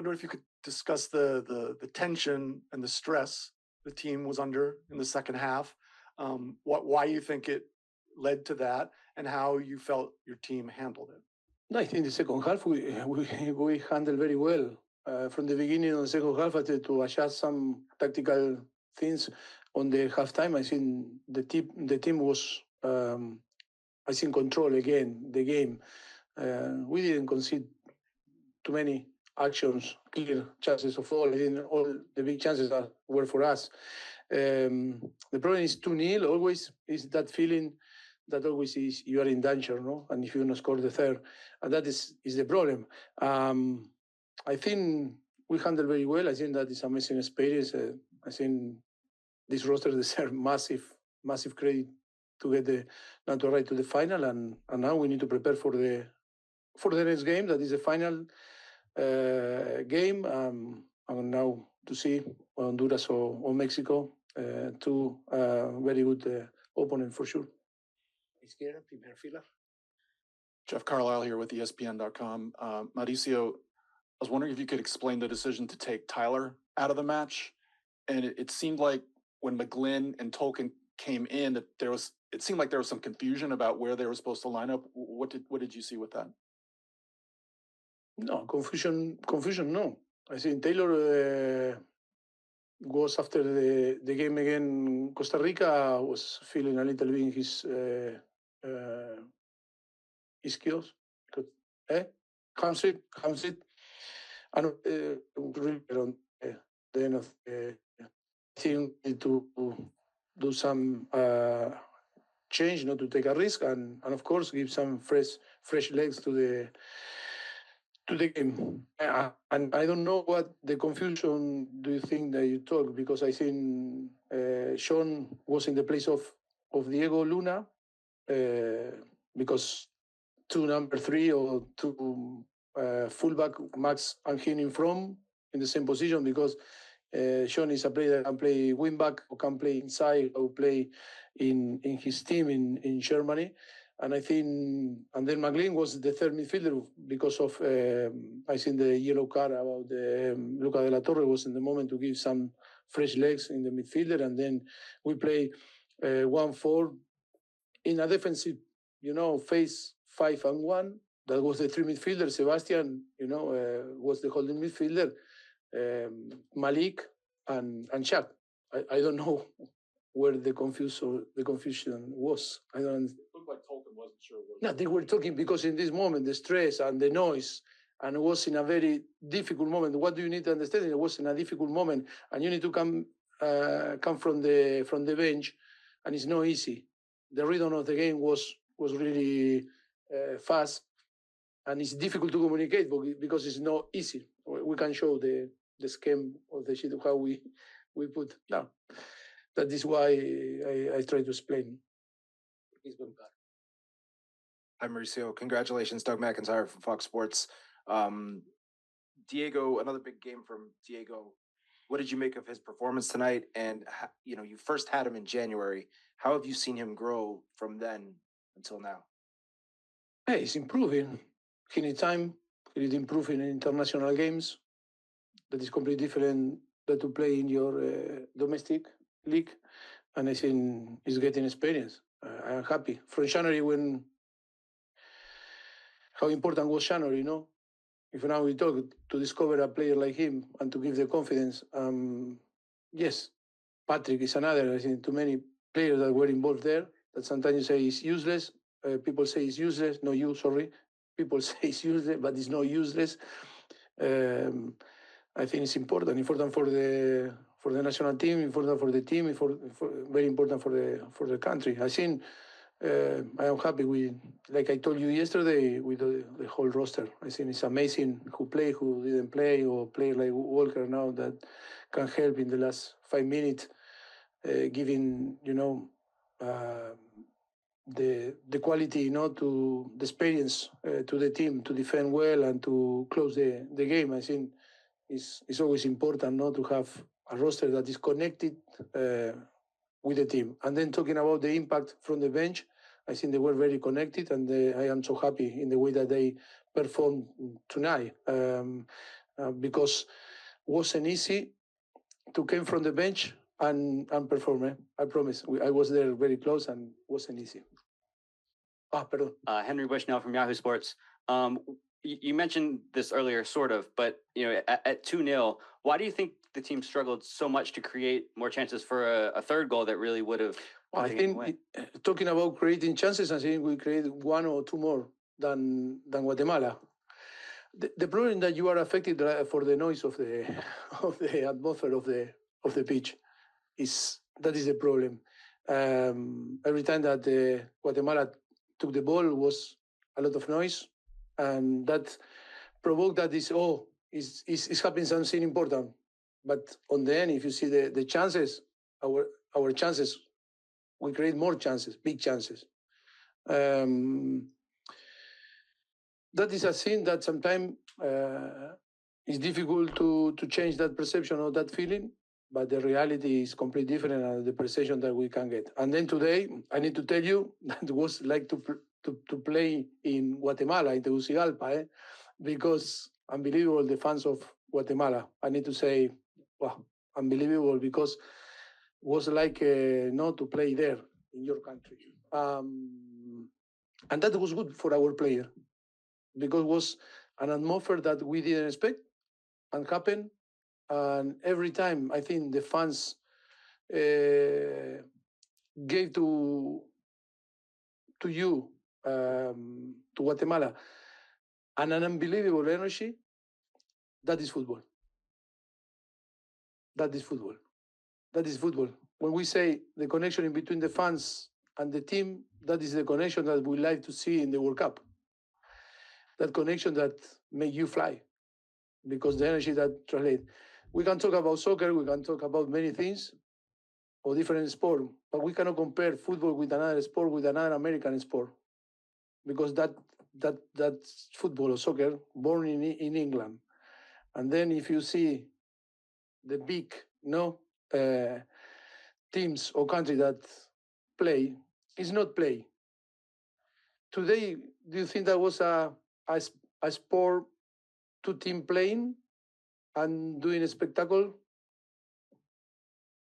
wonder if you could discuss the tension and the stress the team was under in the second half, why you think it led to that, and how you felt your team handled it. No, I think the second half we handled very well. From the beginning of the second half, I had to adjust some tactical things on the halftime. I think the team was, I think, control again the game. We didn't concede too many actions, clear chances of all. I think all the big chances were for us. The problem is 2-0. Always is that feeling that always is you are in danger, no? And if you don't score the third, and that is the problem. I think we handled very well. I think that is amazing experience. I think this roster deserves massive credit to get the natural right to the final, and now we need to prepare for the next game. That is the final game, and now to see Honduras or Mexico, two very good opponents for sure. Izquierda, primera fila. Jeff Carlisle here with ESPN.com. Mauricio, I was wondering if you could explain the decision to take Tyler out of the match. And it seemed like when McGlynn and Tolkien came in, that it seemed like there was some confusion about where they were supposed to line up. What did you see with that? No, confusion, no. I think Taylor was after the game against Costa Rica, was feeling a little bit in his skills. Hamstring. And really on the end of the thing to do some change, not to take a risk, and of course give some fresh legs to the game. And I don't know what the confusion do you think that you talk, because I think Sean was in the place of Diego Luna, because two number 3 or two fullback, Max and him in front in the same position, because Sean is a player that can play wing back or can play inside or play in his team in Germany. And I think, and then McGlynn was the third midfielder because of, I think, the yellow card about Luca de la Torre was in the moment to give some fresh legs in the midfielder. And then we play 1-4 in a defensive, phase 5-1. That was the three midfielder. Sebastian, was the holding midfielder. Malik and Shaq. I don't know where the confusion was. I don't. It looked like Tolkien wasn't sure. No, they were talking because in this moment the stress and the noise, and it was in a very difficult moment. What do you need to understand? It was in a difficult moment, and you need to come from the bench, and it's not easy. The rhythm of the game was really fast, and it's difficult to communicate because it's not easy. We can show the scheme of the sheet of how we put now. That is why I try to explain. Hi, Mauricio. Congratulations, Doug McIntyre from Fox Sports. Diego, another big game from Diego. What did you make of his performance tonight? And, you first had him in January. How have you seen him grow from then until now? Hey, he's improving. He needs time. He needs improving in international games. That is completely different than to play in your domestic league. And I think he's getting experience. I'm happy. From January, how important was January, If now we talk to discover a player like him and to give the confidence, yes, Patrick is another. I think too many players that were involved there that sometimes you say he's useless. People say he's useless. No, sorry. People say it's useless, but it's not useless. I think it's important for the national team, important for the team, very important for the country. I think I am happy with, like I told you yesterday, with the whole roster. I think it's amazing who play, who didn't play, or player like Walker now that can help in the last 5 minutes, giving the quality, to the experience to the team to defend well and to close the game. I think it's always important to have a roster that is connected with the team. And then talking about the impact from the bench, I think they were very connected, and I am so happy in the way that they performed tonight. because wasn't easy to come from the bench and perform. I promise. I was there very close and wasn't easy. Perdón. Henry Bushnell from Yahoo Sports. You mentioned this earlier, sort of, but at 2-0, why do you think the team struggled so much to create more chances for a third goal that really would have? I think talking about creating chances, I think we created one or two more than Guatemala. The problem that you are affected for the noise of the atmosphere of the pitch is the problem. Every time that Guatemala took the ball was a lot of noise, and that provoked that it's happening something important. But on the end, if you see the chances, our chances, we create more chances, big chances. That is a thing that sometimes is difficult to change that perception or that feeling, but the reality is completely different than the perception that we can get. And then today, I need to tell you that it was like to play in Guatemala, in Tegucigalpa, because unbelievable, the fans of Guatemala. I need to say, wow, unbelievable, because it was like not to play there in your country. And that was good for our player, because it was an atmosphere that we didn't expect and happened. And every time, I think the fans gave to you, to Guatemala, and an unbelievable energy. That is football. That is football. That is football. When we say the connection in between the fans and the team, that is the connection that we like to see in the World Cup. That connection that make you fly, because the energy that translates. We can talk about soccer, we can talk about many things, or different sport, but we cannot compare football with another sport, with another American sport, because that's football or soccer born in England. And then if you see the big teams or country that play, it's not play. Today, do you think that was a sport, two team playing and doing a spectacle?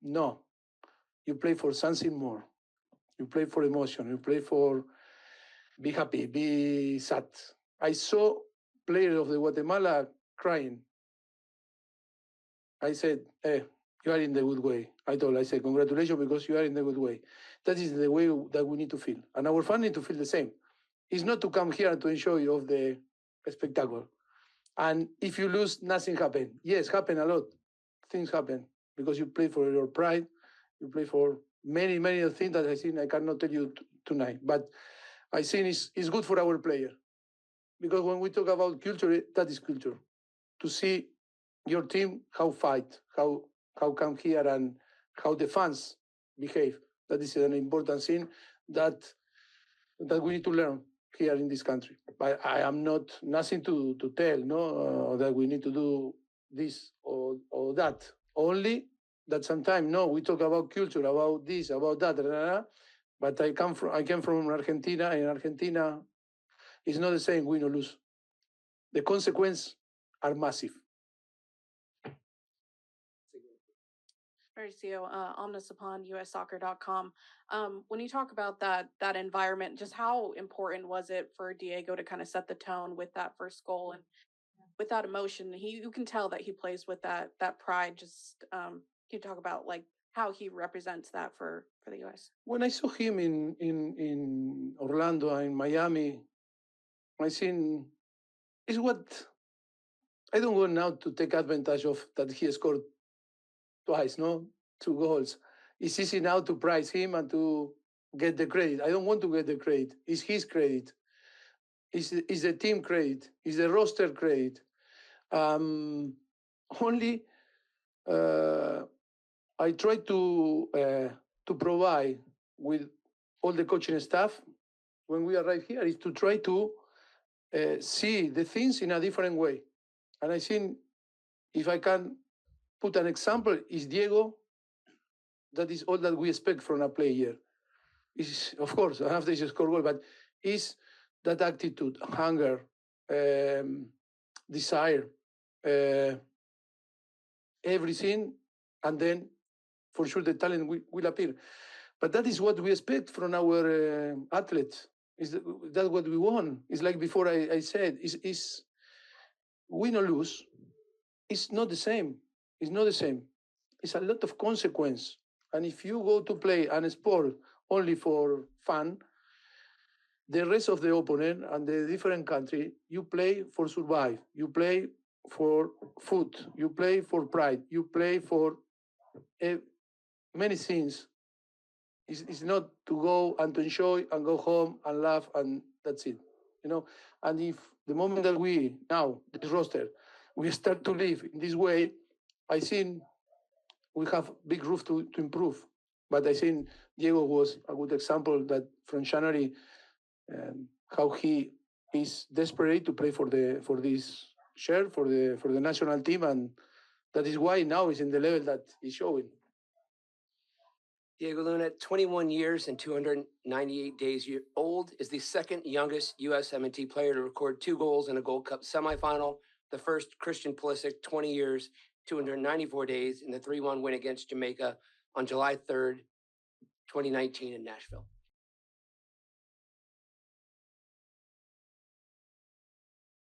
No. You play for something more. You play for emotion. You play for be happy, be sad. I saw players of the Guatemala crying. I said, you are in the good way. I said, congratulations, because you are in the good way. That is the way that we need to feel. And our fans need to feel the same. It's not to come here to enjoy of the spectacle. And if you lose, nothing happen. Yes, happen a lot. Things happen because you play for your pride. You play for many, many things that I think I cannot tell you tonight. But I think it's good for our player. Because when we talk about culture, that is culture. To see your team, how fight, how come here, and how the fans behave. That is an important thing that we need to learn here in this country. But I am nothing to tell, that we need to do this or that. Only that sometimes, we talk about culture, about this, about that, but I came from Argentina, and Argentina is not the same, win or lose. The consequences are massive. Mauricio, Omnisupon, USsoccer.com. When you talk about that environment, just how important was it for Diego to kind of set the tone with that first goal and with that emotion? You can tell that he plays with that pride. Just can you talk about like how he represents that for the U.S.? When I saw him in Orlando and Miami, I think it's what I don't want now to take advantage of that he scored twice, 2 goals. It's easy now to praise him and to get the credit. I don't want to get the credit. It's his credit. It's the team credit. It's the roster credit. Only I try to provide with all the coaching staff when we arrive here is to try to see the things in a different way. And I think if I can put an example, is Diego. That is all that we expect from a player. Is of course after he score goal, but is that attitude, hunger, desire everything, and then for sure the talent will appear. But that is what we expect from our athletes. Is that what we want? It's like before I said, is win or lose, it's not the same. It's not the same. It's a lot of consequence. And if you go to play an sport only for fun, the rest of the opponent and the different country, you play for survive. You play for food. You play for pride. You play for many things. It's not to go and to enjoy and go home and laugh and that's it. And if the moment that we now this roster we start to live in this way, I think we have big roof to improve. But I think Diego was a good example that from January, how he is desperate to play for this share for the national team, and that is why now he's in the level that he's showing. Diego Luna, 21 years and 298 days old, is the second youngest U.S. M&T player to record 2 goals in a Gold Cup semifinal. The first, Christian Pulisic, 20 years, 294 days in the 3-1 win against Jamaica on July 3rd, 2019 in Nashville.